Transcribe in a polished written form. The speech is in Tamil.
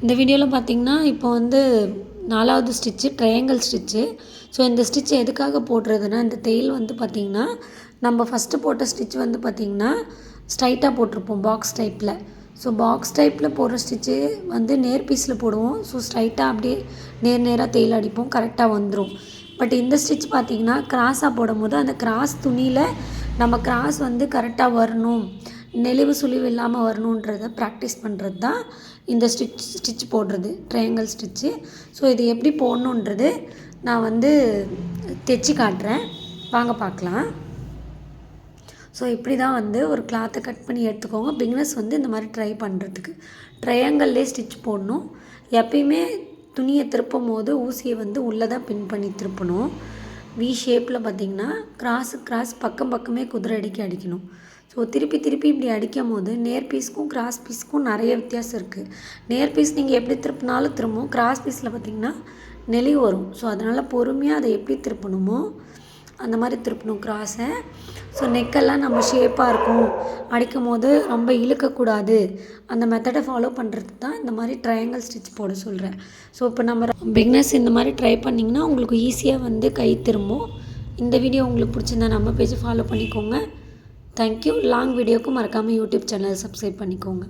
இந்த வீடியோவில் பார்த்தீங்கன்னா இப்போ வந்து 4வது ஸ்டிச்சு ட்ரையாங்கிள் ஸ்டிச்சு. ஸோ இந்த ஸ்டிச் எதுக்காக போடுறதுன்னா, இந்த தையல் வந்து பார்த்திங்கன்னா நம்ம ஃபஸ்ட்டு போட்ட ஸ்டிச் வந்து பார்த்திங்கன்னா ஸ்ட்ரைட்டாக போட்டிருப்போம் பாக்ஸ் டைப்பில். ஸோ பாக்ஸ் டைப்பில் போடுற ஸ்டிச்சு வந்து நேர் பீஸில் போடுவோம். ஸோ ஸ்ட்ரைட்டாக அப்படியே நேராக தையல் அடிப்போம், கரெக்டாக வந்துடும். பட் இந்த ஸ்டிச் பார்த்திங்கன்னா கிராஸாக போடும்போது அந்த கிராஸ் துணியில் நம்ம கிராஸ் வந்து கரெக்டாக வரணும், நெளிவு சுழிவு இல்லாமல் வரணுன்றதை ப்ராக்டிஸ் பண்ணுறது தான் இந்த ஸ்டிச் போடுறது, ட்ரையாங்கிள் ஸ்டிச்சு. ஸோ இது எப்படி போடணுன்றது நான் வந்து தைச்சி காட்டுறேன், வாங்க பார்க்கலாம். ஸோ இப்படி தான் வந்து ஒரு கிளாத்தை கட் பண்ணி எடுத்துக்கோங்க. பிகினர்ஸ் வந்து இந்த மாதிரி ட்ரை பண்ணுறதுக்கு ட்ரையாங்கிள்லேயே ஸ்டிச் போடணும். எப்பயுமே துணியை திருப்பும் போது ஊசியை வந்து உள்ளே தான் பின் பண்ணி திருப்பணும். வி ஷேப்பில் பார்த்திங்கன்னா கிராஸ் பக்கம் பக்கமே குதிரை அடிக்கணும். ஸோ திருப்பி இப்படி அடிக்கும் போது நேர் பீஸ்க்கும் கிராஸ் பீஸ்க்கும் நிறைய வித்தியாசம் இருக்குது. நேர் பீஸ் நீங்கள் எப்படி திருப்பினாலும் திரும்பும், கிராஸ் பீஸில் பார்த்திங்கன்னா நெளிவு வரும். ஸோ அதனால் பொறுமையாக அதை எப்படி திருப்பணுமோ அந்த மாதிரி திருப்பணும் கிராஸை. ஸோ நெக்கெல்லாம் நம்ம ஷேப்பாக இருக்கும், அடிக்கும் போது ரொம்ப இழுக்கக்கூடாது, அந்த மெத்தடை ஃபாலோ பண்ணுறதுக்கு தான் இந்த மாதிரி ட்ரையாங்கிள் ஸ்டிச் போட சொல்கிறேன். ஸோ இப்போ நம்ம பிகினர்ஸ் இந்த மாதிரி ட்ரை பண்ணிங்கன்னா உங்களுக்கு ஈஸியாக வந்து கை திரும்பும். இந்த வீடியோ உங்களுக்கு பிடிச்சிருந்தா நம்ம பேஜை ஃபாலோ பண்ணிக்கோங்க. தேங்க்யூ. லாங் வீடியோக்கும் மறக்காமல் யூடியூப் சேனலை சப்ஸ்கிரைப் பண்ணிக்கோங்க.